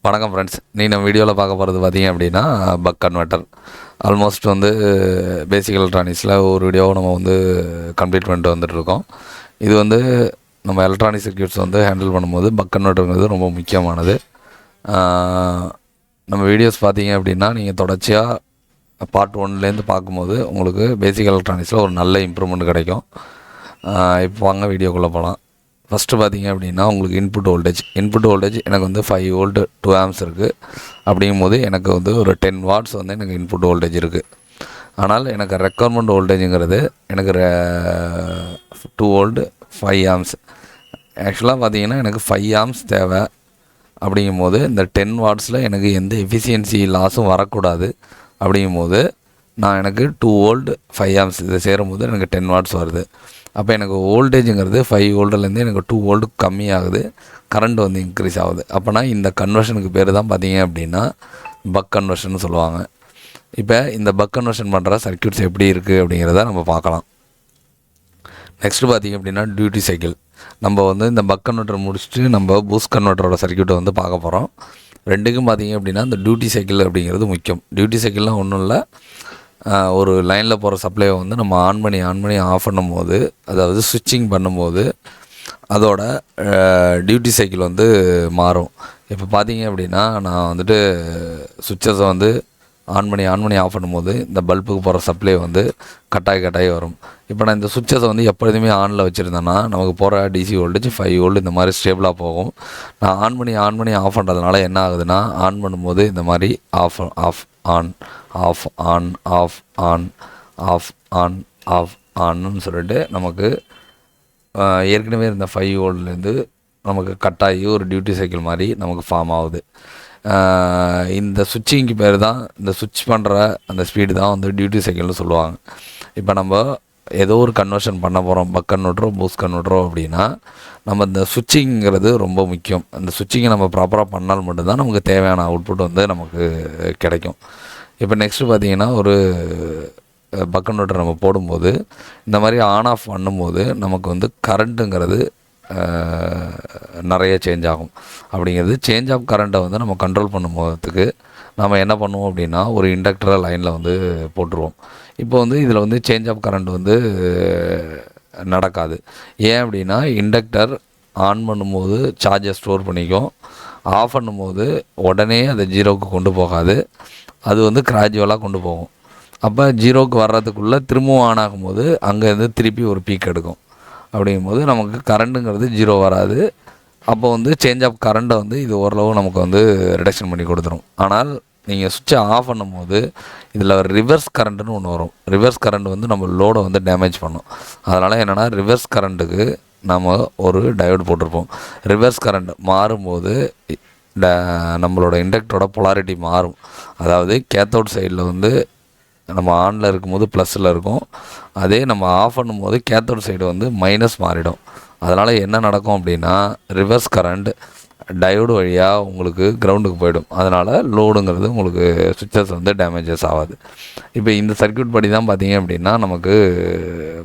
வணக்கம் ஃப்ரெண்ட்ஸ். நீ நம்ம வீடியோவில் பார்க்க போகிறது பார்த்தீங்க அப்படின்னா பக் கன்வெர்ட்டர். ஆல்மோஸ்ட் பேசிக் எலக்ட்ரானிக்ஸில் ஒரு வீடியோவை நம்ம கம்ப்ளீட் பண்ணிட்டு வந்துட்டுருக்கோம். இது நம்ம எலக்ட்ரானிக் சர்க்யூட்ஸ் ஹேண்டில் பண்ணும்போது பக் கன்வெர்ட்டருங்கிறது ரொம்ப முக்கியமானது. நம்ம வீடியோஸ் பார்த்தீங்க அப்படின்னா நீங்கள் தொடர்ச்சியாக பார்ட் 1லேருந்து பார்க்கும்போது உங்களுக்கு பேசிக் எலக்ட்ரானிக்ஸில் ஒரு நல்ல இம்ப்ரூவ்மெண்ட் கிடைக்கும். இப்போ வாங்க வீடியோக்குள்ளே போகலாம். ஃபஸ்ட்டு பார்த்தீங்க அப்படின்னா உங்களுக்கு இன்புட் வோல்டேஜ் எனக்கு 5 வோல்ட் 2 ஆம்ஸ் இருக்குது. அப்படிங்கும்போது எனக்கு ஒரு 10 வாட்ஸ் எனக்கு இன்புட் வோல்டேஜ் இருக்குது. ஆனால் எனக்கு ரெக்குவயர்மெண்ட் வோல்டேஜுங்கிறது எனக்கு 2 வோல்ட் 5 ஆம்ஸ். ஆக்சுவலாக பார்த்தீங்கன்னா எனக்கு 5 ஆம்ஸ் தேவை. அப்படிங்கும்போது இந்த 10 வாட்ஸில் எனக்கு எந்த எஃபிஷியன்சி லாஸும் வரக்கூடாது. அப்படிங்கும்போது எனக்கு 2 வோல்ட் 5 ஆம்ஸ் இதை சேரும்போது எனக்கு 10 வாட்ஸ் வருது. அப்போ எனக்கு வோல்டேஜுங்கிறது 5 வோல்ட்லேருந்து எனக்கு 2 வோல்ட் கம்மியாகுது, கரண்ட் இன்க்ரீஸ் ஆகுது. அப்போனா இந்த கன்வர்ஷனுக்கு பேர் தான் பார்த்தீங்க அப்படின்னா பக் கன்வர்ஷன் சொல்லுவாங்க. இப்போ இந்த பக் கன்வர்ஷன் பண்ணுற சர்க்யூட்ஸ் எப்படி இருக்குது அப்படிங்கிறத நம்ம பார்க்கலாம். நெக்ஸ்ட்டு பார்த்திங்க அப்படின்னா டியூட்டி சைக்கிள். நம்ம இந்த பக் கன்வெர்ட்டர் முடிச்சுட்டு நம்ம பூஸ்ட் கன்வெர்ட்டரோட சர்க்யூட்டை பார்க்க போகிறோம். ரெண்டுக்கும் பார்த்திங்க அப்படின்னா இந்த டியூட்டி சைக்கிள் அப்படிங்கிறது முக்கியம். டியூட்டி சைக்கிள்லாம் ஒன்றும் இல்லை, ஒரு லைனில் போகிற சப்ளையை நம்ம ஆன் பண்ணி ஆஃப் பண்ணும்போது, அதாவது ஸ்விட்சிங் பண்ணும்போது அதோட டியூட்டி சைக்கிள் மாறும். இப்போ பார்த்தீங்க அப்படின்னா நான் சுவிட்சஸை ஆன் பண்ணி ஆஃப் பண்ணும்போது இந்த பல்புக்கு போகிற சப்ளை கட்டாயி வரும். இப்போ நான் இந்த சுவிட்சஸை எப்பொழுதுமே ஆனில் வச்சுருந்தேன்னா நமக்கு போகிற டிசி வோல்டேஜ் 5 வோல்ட் இந்த மாதிரி ஸ்டேபிளாக போகும். நான் ஆன் பண்ணி ஆஃப் பண்ணுறதுனால என்ன ஆகுதுன்னா, ஆன் பண்ணும்போது இந்த மாதிரி off on off on off on off on off ஆன்னு சொல்லிட்டு நமக்கு ஏற்கனவே இருந்த 5 வோல்ட்லேருந்து நமக்கு கட்டாகி ஒரு டியூட்டி சைக்கிள் மாதிரி நமக்கு ஃபார்ம் ஆகுது. இந்த சுவிட்சிங்க்கு பேர் தான், இந்த சுவிட்ச் பண்ணுற அந்த ஸ்பீடு தான் டியூட்டி சைக்கிள்னு சொல்லுவாங்க. இப்போ நம்ம ஏதோ ஒரு கன்வர்ஷன் பண்ண போகிறோம், பக் கன்வெர்ட்டரோ பூஸ்ட் கன்வெர்ட்டரோ அப்படின்னா நம்ம இந்த சுவிட்சிங்கிறது ரொம்ப முக்கியம். அந்த சுவிட்சிங்கை நம்ம ப்ராப்பராக பண்ணால் மட்டும்தான் நமக்கு தேவையான அவுட்புட் நமக்கு கிடைக்கும். இப்போ நெக்ஸ்ட்டு பார்த்திங்கன்னா ஒரு பக் கன்வெர்ட்டர் நம்ம போடும்போது இந்த மாதிரி ஆன் ஆஃப் பண்ணும்போது நமக்கு கரண்ட்டுங்கிறது நிறைய சேஞ்ச் ஆகும். அப்படிங்கிறது சேஞ்ச் ஆஃப் கரண்ட்டை நம்ம கண்ட்ரோல் பண்ணும்போதுக்கு நம்ம என்ன பண்ணுவோம் அப்படின்னா ஒரு இண்டக்டரை லைனில் போட்டுருவோம். இப்போ இதில் சேஞ்ச் ஆஃப் கரண்ட் நடக்காது. ஏன் அப்படின்னா இண்டக்டர் ஆன் பண்ணும்போது சார்ஜை ஸ்டோர் பண்ணிக்கும், ஆஃப் பண்ணும்போது உடனே அதை ஜீரோவுக்கு கொண்டு போகாது, அது கிராஜுவலாக கொண்டு போகும். அப்போ ஜீரோவுக்கு வர்றதுக்குள்ளே திரும்பவும் ஆன் ஆகும்போது அங்கேருந்து திருப்பி ஒரு பீக் எடுக்கும். அப்படிங்கும்போது நமக்கு கரண்ட்டுங்கிறது ஜீரோ வராது. அப்போ சேஞ்ச் ஆஃப் கரண்ட்டை இது ஓரளவு நமக்கு ரிடக்ஷன் பண்ணி கொடுத்துரும். ஆனால் நீங்கள் சுவிட்சை ஆஃப் பண்ணும்போது இதில் ரிவர்ஸ் கரண்ட்டுன்னு ஒன்று வரும். ரிவர்ஸ் கரண்ட் நம்ம லோடை டேமேஜ் பண்ணும். அதனால் என்னென்னா ரிவர்ஸ் கரண்ட்டுக்கு நம்ம ஒரு டயோடு போட்டிருப்போம். ரிவர்ஸ் கரண்ட் மாறும்போது நம்மளோட இண்டக்டரோட பொலாரிட்டி மாறும். அதாவது கேத்தோட் சைடில் நம்ம ஆனில் இருக்கும்போது ப்ளஸில் இருக்கும், அதே நம்ம ஆஃப் பண்ணும்போது கேத்தோட் சைடு மைனஸ் மாறிடும். அதனால் என்ன நடக்கும் அப்படின்னா ரிவர்ஸ் கரண்ட் டயோடு வழியாக உங்களுக்கு கிரவுண்டுக்கு போயிடும். அதனால் லோடுங்கிறது உங்களுக்கு சுவிட்சஸ் டேமேஜஸ் ஆகாது. இப்போ இந்த சர்க்யூட் படி தான் பார்த்தீங்க அப்படின்னா நமக்கு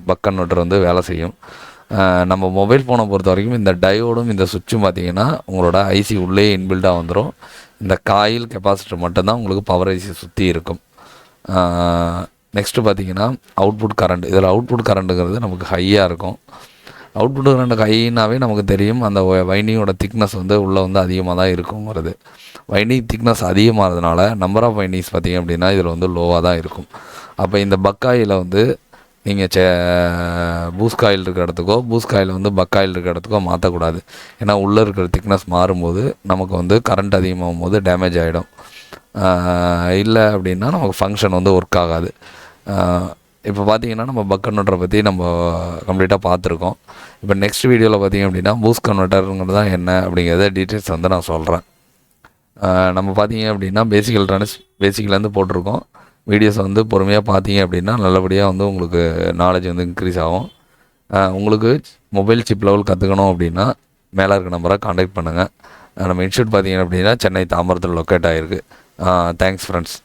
பக் கன்வெர்ட்டர் வேலை செய்யும். நம்ம மொபைல் ஃபோனை பொறுத்த வரைக்கும் இந்த டயோடும் இந்த சுவிட்சும் பார்த்திங்கன்னா உங்களோட ஐசி உள்ளே இன்பில்டாக வந்துடும். இந்த காயில் கெப்பாசிட்டர் மட்டும்தான் உங்களுக்கு பவர் ஐசி சுற்றி இருக்கும். நெக்ஸ்ட்டு பார்த்திங்கன்னா அவுட்புட் கரண்ட். இதில் அவுட்புட் கரண்ட்டுங்கிறது நமக்கு ஹையாக இருக்கும். அவுட்புட் கரண்ட் ஹைனாவே நமக்கு தெரியும், அந்த வைண்டிங்கோட திக்னஸ் உள்ளே அதிகமாக தான் இருக்குங்கிறது. வைண்டிங் திக்னஸ் அதிகமாகிறதுனால நம்பர் ஆஃப் வைண்டிங்ஸ் பார்த்திங்க அப்படின்னா இதில் லோவாக தான் இருக்கும். அப்போ இந்த பக்காயில் நீங்கள் பூஸ்ட் காயில் இருக்கிற இடத்துக்கோ பூஸ்ட் காயில் பக் காயில் இருக்கிற இடத்துக்கோ மாற்றக்கூடாது. ஏன்னா உள்ளே இருக்கிற திக்னஸ் மாறும்போது நமக்கு கரண்ட் அதிகமாகும் போது டேமேஜ் ஆகிடும். இல்லை அப்படின்னா நமக்கு ஃபங்க்ஷன் ஒர்க் ஆகாது. இப்போ பார்த்திங்கன்னா நம்ம பக் கன்வெர்ட்டரை பற்றி நம்ம கம்ப்ளீட்டாக பார்த்துருக்கோம். இப்போ நெக்ஸ்ட் வீடியோவில் பார்த்திங்க அப்படின்னா பூஸ்ட் கன்வெர்ட்டருங்கிறது தான் என்ன அப்படிங்கிறத டீட்டெயில்ஸ் நான் சொல்கிறேன். நம்ம பார்த்திங்க அப்படின்னா பேசிக் எலக்ட்ரானிக்ஸ் பேசிக்லேருந்து போட்டிருக்கோம். வீடியோஸ் பொறுமையாக பார்த்தீங்க அப்படின்னா நல்லபடியாக உங்களுக்கு நாலேஜ் இன்க்ரீஸ் ஆகும். உங்களுக்கு மொபைல் சிப் லெவல் கற்றுக்கணும் அப்படின்னா மேலே இருக்க நம்பரை காண்டாக்ட் பண்ணுங்கள். நம்ம இன்ஸ்டியூட் பார்த்திங்க அப்படின்னா சென்னை தாம்பரத்தில் லொக்கேட் ஆகிருக்கு. Thanks friends.